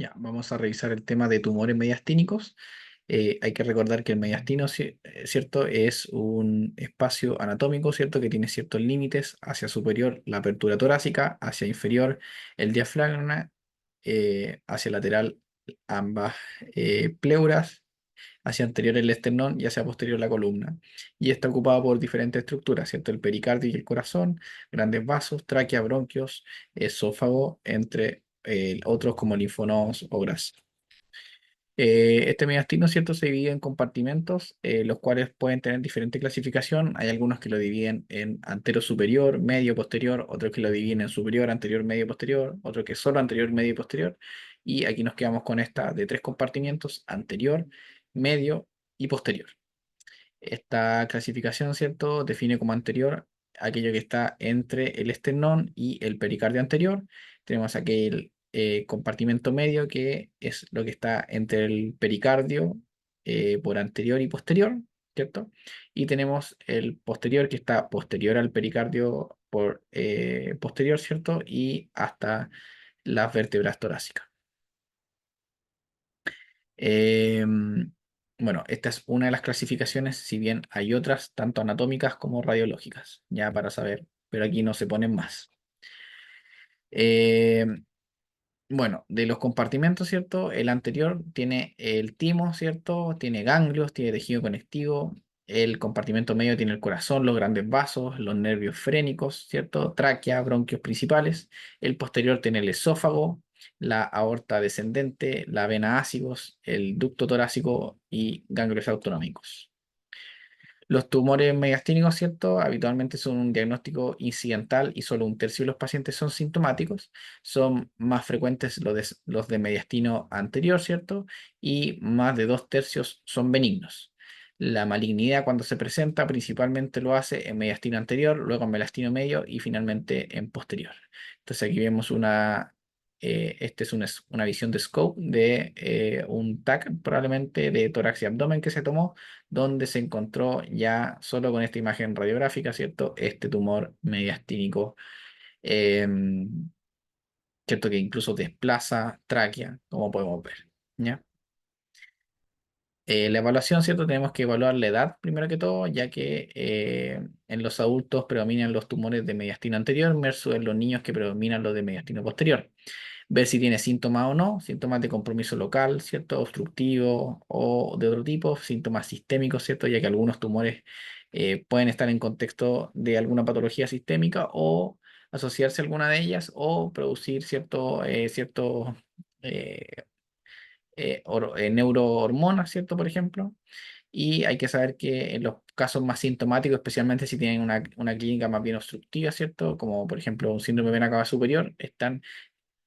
Ya, vamos a revisar el tema de tumores mediastínicos. Hay que recordar que el mediastino, ¿cierto? Es un espacio anatómico, ¿cierto? Que tiene ciertos límites hacia superior la apertura torácica, hacia inferior el diafragma, hacia lateral ambas pleuras, hacia anterior el esternón y hacia posterior la columna. Y está ocupado por diferentes estructuras, ¿cierto? El pericardio y el corazón, grandes vasos, tráquea, bronquios, esófago, entre otros como linfonodos o grasa. Este mediastino, ¿cierto? Se divide en compartimentos, los cuales pueden tener diferente clasificación. Hay algunos que lo dividen en antero superior, medio, posterior, otros que lo dividen en superior, anterior, medio, posterior, otros que solo anterior, medio y posterior. Y aquí nos quedamos con esta de tres compartimientos, anterior, medio y posterior. Esta clasificación, ¿cierto? Define como anterior aquello que está entre el esternón y el pericardio anterior. Tenemos aquel compartimento medio que es lo que está entre el pericardio por anterior y posterior, ¿cierto? Y tenemos el posterior que está posterior al pericardio por posterior, ¿cierto? Y hasta las vértebras torácicas. Bueno, esta es una de las clasificaciones, si bien hay otras, tanto anatómicas como radiológicas, ya para saber, pero aquí no se ponen más. Em, bueno, de los compartimentos, ¿cierto? El anterior tiene el timo, ¿cierto? Tiene ganglios, tiene tejido conectivo. El compartimento medio tiene el corazón, los grandes vasos, los nervios frénicos, ¿cierto? Tráquea, bronquios principales. El posterior tiene el esófago, la aorta descendente, la vena ácigos, el ducto torácico y ganglios autonómicos. Los tumores mediastínicos, ¿cierto? Habitualmente son un diagnóstico incidental y solo un tercio de los pacientes son sintomáticos. Son más frecuentes los de mediastino anterior, ¿cierto? Y más de dos tercios son benignos. La malignidad cuando se presenta principalmente lo hace en mediastino anterior, luego en mediastino medio y finalmente en posterior. Entonces aquí vemos esta es una visión de scope de un TAC probablemente de tórax y abdomen que se tomó donde se encontró ya solo con esta imagen radiográfica, ¿cierto? Este tumor mediastínico, ¿cierto? Que incluso desplaza tráquea, como podemos ver, ¿ya? La evaluación, ¿cierto? Tenemos que evaluar la edad primero que todo, ya que en los adultos predominan los tumores de mediastino anterior versus en los niños que predominan los de mediastino posterior. Ver si tiene síntomas o no, síntomas de compromiso local, ¿cierto? Obstructivo o de otro tipo, síntomas sistémicos, ¿cierto? Ya que algunos tumores pueden estar en contexto de alguna patología sistémica o asociarse a alguna de ellas o producir eh, neurohormonas, ¿cierto? Por ejemplo. Y hay que saber que en los casos más sintomáticos, especialmente si tienen una clínica más bien obstructiva, ¿cierto? Como por ejemplo un síndrome de vena cava superior, están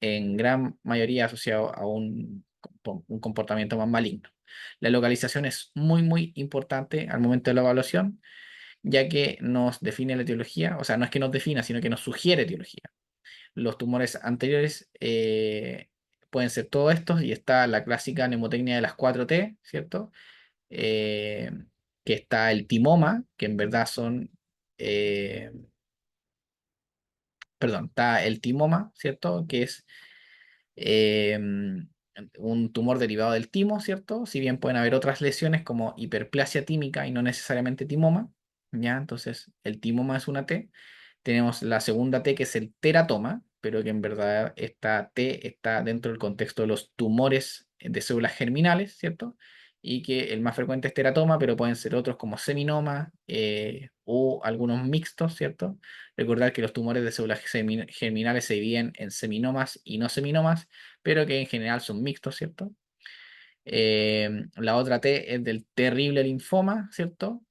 en gran mayoría asociado a un comportamiento más maligno. La localización es muy, muy importante al momento de la evaluación, ya que nos define la etiología, o sea, no es que nos defina, sino que nos sugiere etiología. Los tumores anteriores pueden ser todos estos y está la clásica mnemotecnia de las 4T, ¿cierto? Eh, que está el timoma, que en verdad eh, perdón, está el timoma, ¿cierto? Que es eh, un tumor derivado del timo, ¿cierto? Si bien pueden haber otras lesiones como hiperplasia tímica y no necesariamente timoma, ¿ya? Entonces, el timoma es una T. Tenemos la segunda T que es el teratoma, pero que en verdad esta T está dentro del contexto de los tumores de células germinales, ¿cierto? Y que el más frecuente es teratoma, pero pueden ser otros como seminoma o algunos mixtos, ¿cierto? Recordar que los tumores de células germinales se dividen en seminomas y no seminomas, pero que en general son mixtos, ¿cierto? La otra T es del terrible linfoma, ¿cierto?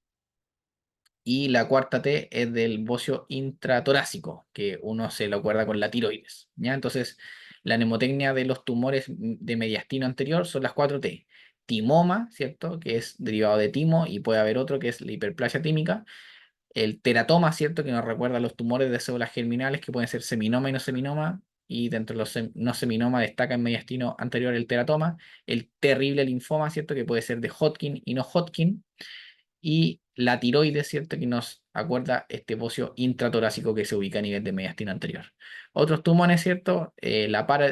Y la cuarta T es del bocio intratorácico, que uno se lo acuerda con la tiroides, ¿ya? Entonces, la mnemotecnia de los tumores de mediastino anterior son las cuatro T. Timoma, ¿cierto? Que es derivado de timo, y puede haber otro que es la hiperplasia tímica. El teratoma, ¿cierto? Que nos recuerda a los tumores de células germinales que pueden ser seminoma y no seminoma. Y dentro de los no seminoma destaca en mediastino anterior el teratoma. El terrible linfoma, ¿cierto? Que puede ser de Hodgkin y no Hodgkin. Y la tiroides, ¿cierto? Que nos acuerda este bocio intratorácico que se ubica a nivel de mediastino anterior. Otros tumores, ¿cierto?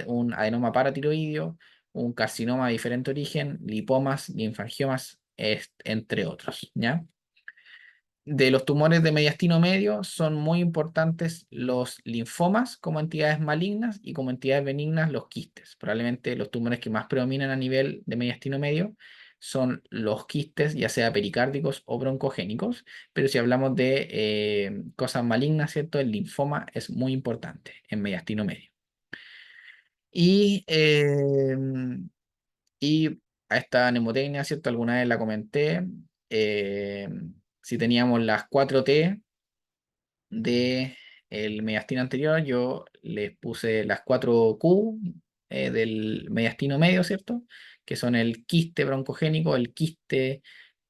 Un adenoma paratiroideo, un carcinoma de diferente origen, lipomas, linfangiomas, entre otros, ¿ya? De los tumores de mediastino medio son muy importantes los linfomas como entidades malignas y como entidades benignas los quistes. Probablemente los tumores que más predominan a nivel de mediastino medio son los quistes, ya sea pericárdicos o broncogénicos, pero si hablamos de cosas malignas, ¿cierto? El linfoma es muy importante en mediastino medio. Y, y a esta mnemotecnia, ¿cierto? Alguna vez la comenté. eh, si teníamos las 4T de el mediastino anterior, yo les puse las 4Q del mediastino medio, ¿cierto? Que son el quiste broncogénico, el quiste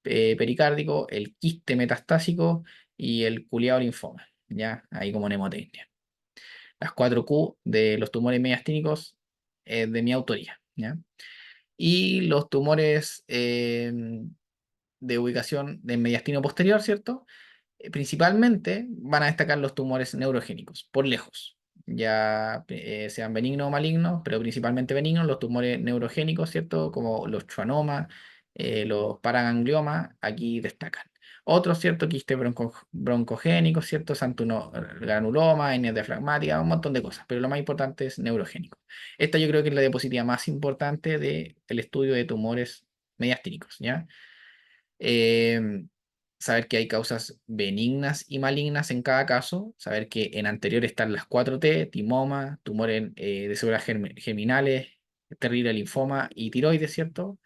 pericárdico, el quiste metastásico y el culiado linfoma, ¿ya? Ahí como mnemotecnia. Las 4Q de los tumores mediastínicos de mi autoría, ¿ya? Y los tumores de ubicación de mediastino posterior, ¿cierto? Principalmente van a destacar los tumores neurogénicos, por lejos, ya sean benignos o malignos, pero principalmente benignos, los tumores neurogénicos, ¿cierto? Como los schwannomas, los paragangliomas, aquí destacan. Otros, ¿cierto? Quistes broncogénicos, ¿cierto? Granuloma, hernias diafragmáticas, un montón de cosas, pero lo más importante es neurogénico. Esta yo creo que es la diapositiva más importante del estudio de tumores mediastínicos, ¿ya? Em, Saber que hay causas benignas y malignas en cada caso, saber que en anterior están las 4T, timoma, tumores de células germinales, terrible linfoma y tiroides, ¿cierto?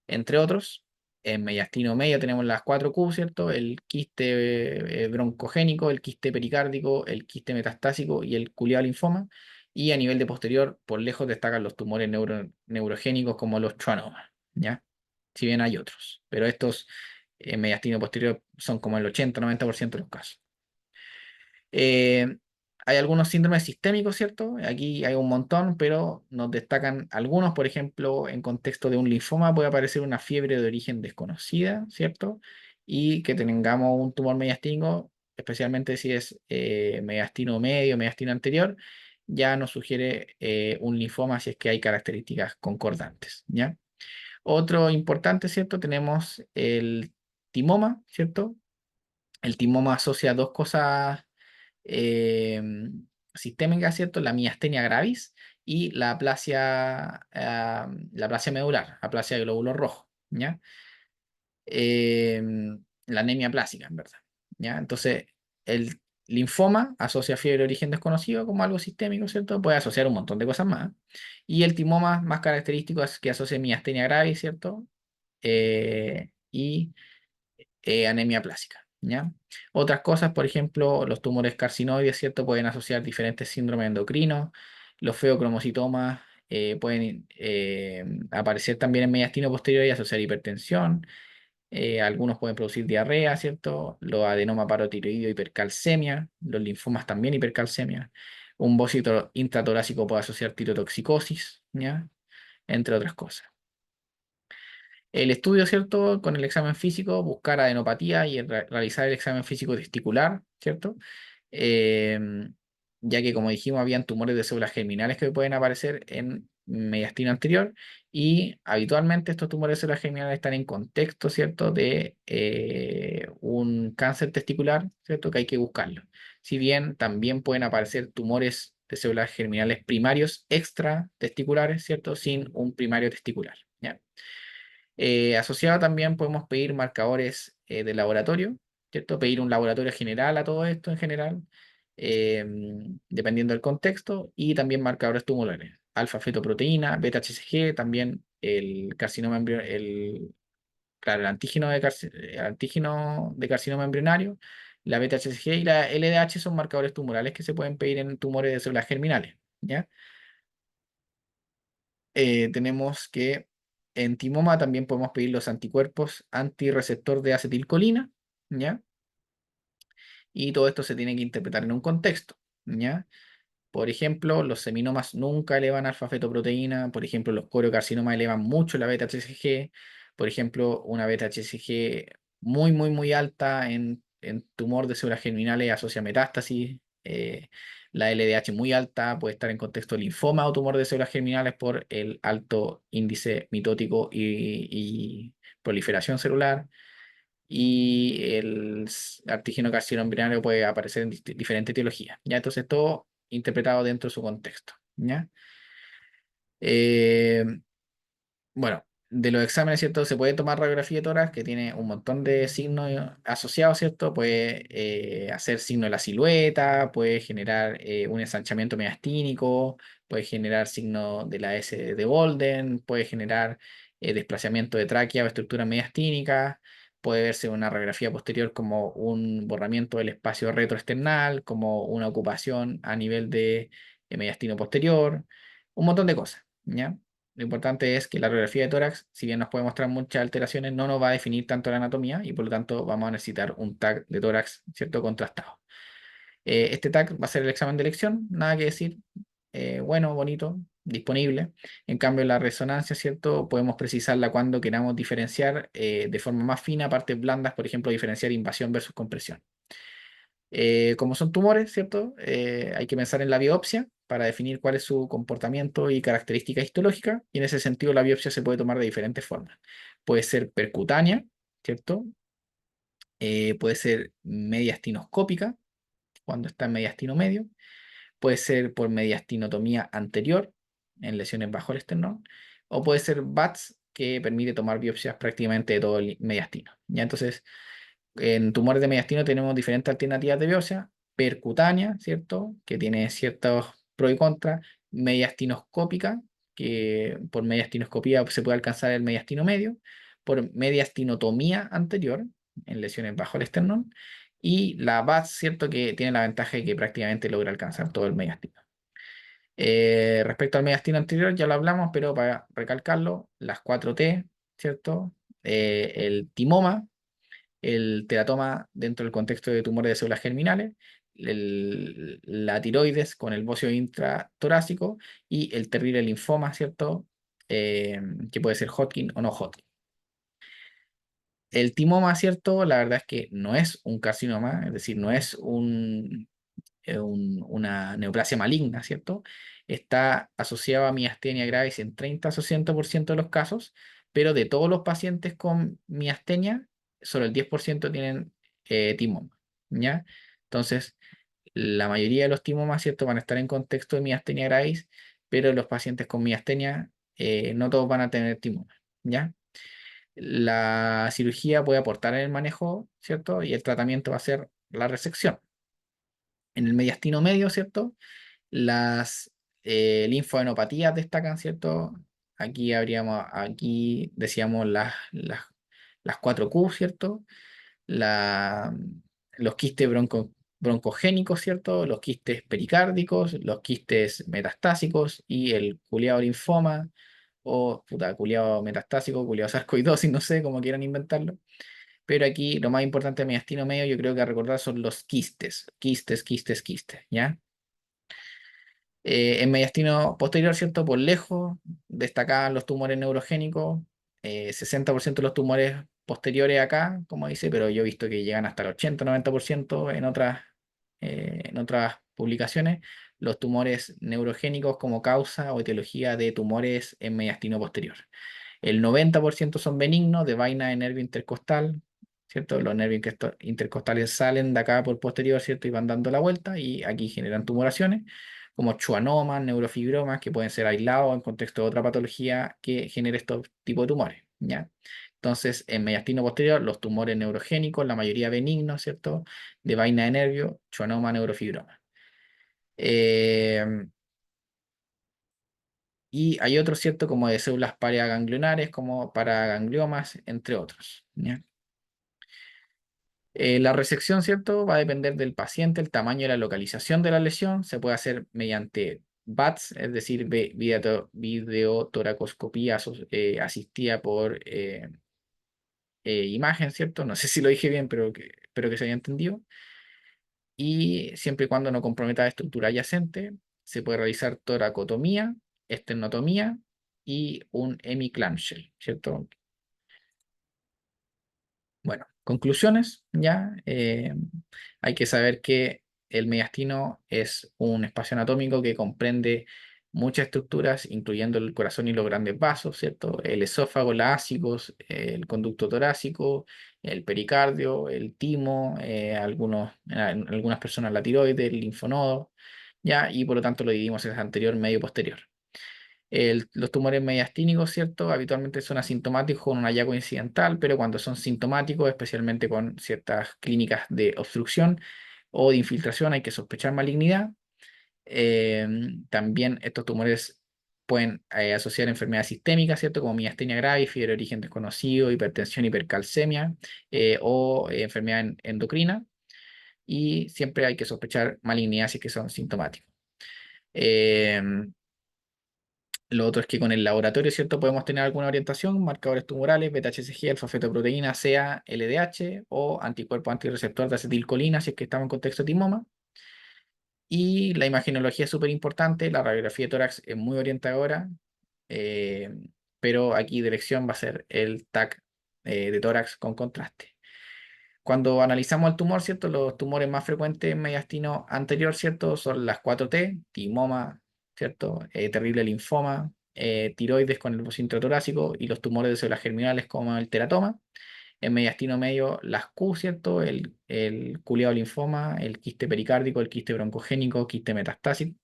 Entre otros. En mediastino medio tenemos las 4Q, ¿cierto? El quiste broncogénico, el quiste pericárdico, el quiste metastásico y el culiado linfoma. Y a nivel de posterior, por lejos destacan los tumores neurogénicos como los schwannomas, ¿ya? Si bien hay otros, pero estos mediastino posterior son como el 80-90% de los casos. Eh, Hay algunos síndromes sistémicos, ¿cierto? Aquí hay un montón, pero nos destacan algunos, por ejemplo, en contexto de un linfoma puede aparecer una fiebre de origen desconocida, ¿cierto? Y que tengamos un tumor mediastínico, especialmente si es mediastino medio, mediastino anterior, ya nos sugiere un linfoma si es que hay características concordantes, ¿ya? Otro importante, ¿cierto? Tenemos el timoma, ¿cierto? El timoma asocia dos cosas eh, sistémicas, ¿cierto? La miastenia gravis y la aplasia medular, aplasia de glóbulos rojos, ¿ya? Eh, la anemia plásica, en verdad, ¿ya? Entonces, el linfoma asocia fiebre de origen desconocido como algo sistémico, ¿cierto? Puede asociar un montón de cosas más. Y el timoma más característico es que asocia miastenia gravis, ¿cierto? Y anemia plásica, ¿ya? Otras cosas, por ejemplo, los tumores carcinoides, ¿cierto? Pueden asociar diferentes síndromes endocrinos. Los feocromocitomas pueden aparecer también en mediastino posterior y asociar hipertensión. Algunos pueden producir diarrea, ¿cierto? Los adenoma parotiroideo, hipercalcemia. Los linfomas también hipercalcemia. Un bócito intratorácico puede asociar tirotoxicosis, ¿ya? Entre otras cosas. El estudio, ¿cierto? Con el examen físico, buscar adenopatía y realizar el examen físico testicular, ¿cierto? Em, ya que, como dijimos, habían tumores de células germinales que pueden aparecer en mediastino anterior y habitualmente estos tumores de células germinales están en contexto, ¿cierto? De un cáncer testicular, ¿cierto? Que hay que buscarlo. Si bien también pueden aparecer tumores de células germinales primarios extra testiculares, ¿cierto? Sin un primario testicular, ¿ya? Asociado también podemos pedir marcadores de laboratorio, ¿cierto? Pedir un laboratorio general a todo esto en general, dependiendo del contexto, y también marcadores tumorales, alfa-fetoproteína, beta-HCG, también el carcinoma claro, el antígeno de carcinoma embrionario, la beta-HCG y la LDH son marcadores tumorales que se pueden pedir en tumores de células germinales, ¿ya? Tenemos que en timoma también podemos pedir los anticuerpos antirreceptor de acetilcolina, ¿ya? Y todo esto se tiene que interpretar en un contexto, ¿ya? Por ejemplo, los seminomas nunca elevan alfa-fetoproteína, por ejemplo, los coriocarcinomas elevan mucho la beta-HCG, por ejemplo, una beta-HCG muy, muy, muy alta en tumor de células germinales asocia metástasis la LDH muy alta, puede estar en contexto de linfoma o tumor de células germinales por el alto índice mitótico y proliferación celular. Y el antígeno carcinoembryónico puede aparecer en diferentes etiologías. ¿Ya? Entonces, todo interpretado dentro de su contexto. ¿Ya? Eh, bueno, de los exámenes, ¿cierto? Se puede tomar radiografía de tórax, que tiene un montón de signos asociados, ¿cierto? Puede hacer signo de la silueta, puede generar un ensanchamiento mediastínico, puede generar signo de la S de Bolden, puede generar desplazamiento de tráquea o estructura mediastínica, puede verse una radiografía posterior como un borramiento del espacio retroesternal, como una ocupación a nivel de mediastino posterior, un montón de cosas, ¿ya? Lo importante es que la radiografía de tórax, si bien nos puede mostrar muchas alteraciones, no nos va a definir tanto la anatomía y por lo tanto vamos a necesitar un TAC de tórax, ¿cierto? Contrastado. Este TAC va a ser el examen de elección, nada que decir, bueno, bonito, disponible. En cambio, la resonancia, ¿cierto? Podemos precisarla cuando queramos diferenciar de forma más fina partes blandas, por ejemplo, diferenciar invasión versus compresión. Como son tumores, ¿cierto? Hay que pensar en la biopsia para definir cuál es su comportamiento y característica histológica, y en ese sentido la biopsia se puede tomar de diferentes formas. Puede ser percutánea, ¿cierto? Puede ser mediastinoscópica, cuando está en mediastino medio. Puede ser por mediastinotomía anterior, en lesiones bajo el esternón, o puede ser BATS, que permite tomar biopsias prácticamente de todo el mediastino. ¿Ya? Entonces, en tumores de mediastino tenemos diferentes alternativas de biopsia, percutánea, ¿cierto? Que tiene ciertos pros y contras, mediastinoscópica, que por mediastinoscopía se puede alcanzar el mediastino medio, por mediastinotomía anterior, en lesiones bajo el esternón, y la VATS, ¿cierto? Que tiene la ventaja de que prácticamente logra alcanzar todo el mediastino. Respecto al mediastino anterior, ya lo hablamos, pero para recalcarlo, las 4T, ¿cierto? El timoma, el teratoma dentro del contexto de tumores de células germinales, la tiroides con el bocio intratorácico y el terrible linfoma, ¿cierto? Que puede ser Hodgkin o no Hodgkin. El timoma, ¿cierto? La verdad es que no es un carcinoma, es decir, no es una neoplasia maligna, ¿cierto? Está asociado a miastenia gravis en 30 o 60% de los casos, pero de todos los pacientes con miastenia, solo el 10% tienen timoma, ¿ya? Entonces, la mayoría de los timomas, ¿cierto? Van a estar en contexto de miastenia gravis, pero los pacientes con miastenia, no todos van a tener timoma, ¿ya? La cirugía puede aportar en el manejo, ¿cierto? Y el tratamiento va a ser la resección. En el mediastino medio, ¿cierto? Las linfadenopatías destacan, ¿cierto? Aquí decíamos las 4Q, ¿cierto? La, los quistes broncogénicos, ¿cierto? Los quistes pericárdicos, los quistes metastásicos y el culiado linfoma, o puta, culiado metastásico, culiado sarcoidosis, no sé cómo quieran inventarlo. Pero aquí lo más importante de mediastino medio, yo creo que a recordar son los quistes, quistes, quistes, quistes, ¿ya? En mediastino posterior, ¿cierto? Por lejos, destacaban los tumores neurogénicos, 60% de los tumores posteriores acá, como dice, pero yo he visto que llegan hasta el 80-90% en otras publicaciones, los tumores neurogénicos como causa o etiología de tumores en mediastino posterior. El 90% son benignos, de vaina de nervio intercostal, ¿cierto? Los nervios intercostales salen de acá por posterior, ¿cierto? Y van dando la vuelta y aquí generan tumoraciones, como schwannomas, neurofibromas, que pueden ser aislados en contexto de otra patología que genere estos tipos de tumores, ¿ya? Entonces, en mediastino posterior, los tumores neurogénicos, la mayoría benignos, ¿cierto? De vaina de nervio, schwannoma, neurofibroma. Eh, y hay otros, ¿cierto? Como de células paraganglionares, como paragangliomas, entre otros, ¿ya? La resección, ¿cierto? Va a depender del paciente, el tamaño y la localización de la lesión. Se puede hacer mediante VATS, es decir, videotoracoscopía asistida por imagen, ¿cierto? No sé si lo dije bien, pero espero que se haya entendido. Y siempre y cuando no comprometa la estructura adyacente, se puede realizar toracotomía, esternotomía y un hemiclamshell, ¿cierto? Bueno, conclusiones, ya. Hay que saber que el mediastino es un espacio anatómico que comprende muchas estructuras, incluyendo el corazón y los grandes vasos, ¿cierto? El esófago, los ásicos, el conducto torácico, el pericardio, el timo, en algunas personas la tiroides, el linfonodo, ¿ya? Y por lo tanto lo dividimos en anterior, medio, posterior. Los tumores mediastínicos, ¿cierto? Habitualmente son asintomáticos con un hallazgo incidental, pero cuando son sintomáticos, especialmente con ciertas clínicas de obstrucción o de infiltración, hay que sospechar malignidad. Eh, También estos tumores pueden asociar enfermedades sistémicas, ¿cierto? Como miastenia gravis, fiebre de origen desconocido, hipertensión, hipercalcemia o enfermedad endocrina. Y siempre hay que sospechar malignidad si es que son sintomáticos. Eh, lo otro es que con el laboratorio, ¿cierto? Podemos tener alguna orientación, marcadores tumorales, beta-HCG, alfa-fetoproteína, CA, LDH o anticuerpo antirreceptor de acetilcolina, si es que estamos en contexto de timoma. Y la imagenología es súper importante, la radiografía de tórax es muy orientadora, eh, pero aquí de elección va a ser el TAC de tórax con contraste. Cuando analizamos el tumor, ¿cierto? Los tumores más frecuentes en mediastino anterior, ¿cierto? Son las 4T, timoma, ¿cierto? Terrible linfoma, tiroides con el bocino intratorácico y los tumores de células germinales como el teratoma. En mediastino medio, las Q, ¿cierto? El culeado linfoma, el quiste pericárdico, el quiste broncogénico, quiste metastásico.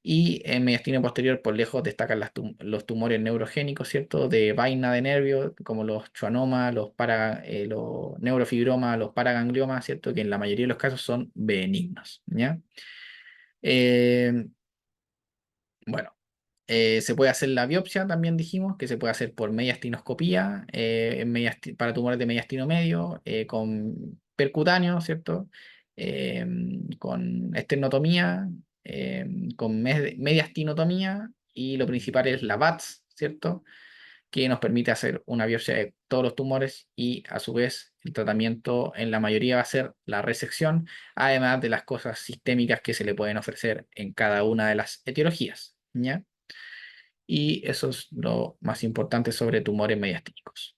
Y en mediastino posterior, por lejos, destacan los tumores neurogénicos, ¿cierto? De vaina de nervio, como los schwannomas, los neurofibromas, los paragangliomas, ¿cierto? Que en la mayoría de los casos son benignos, ¿ya? Eh, bueno, se puede hacer la biopsia, también dijimos, que se puede hacer por mediastinoscopía, para tumores de mediastino medio, con percutáneo, ¿cierto? Eh, con esternotomía, con mediastinotomía, y lo principal es la VATS, ¿cierto? Que nos permite hacer una biopsia de todos los tumores y a su vez el tratamiento en la mayoría va a ser la resección, además de las cosas sistémicas que se le pueden ofrecer en cada una de las etiologías, ¿ya? Y eso es lo más importante sobre tumores mediastínicos.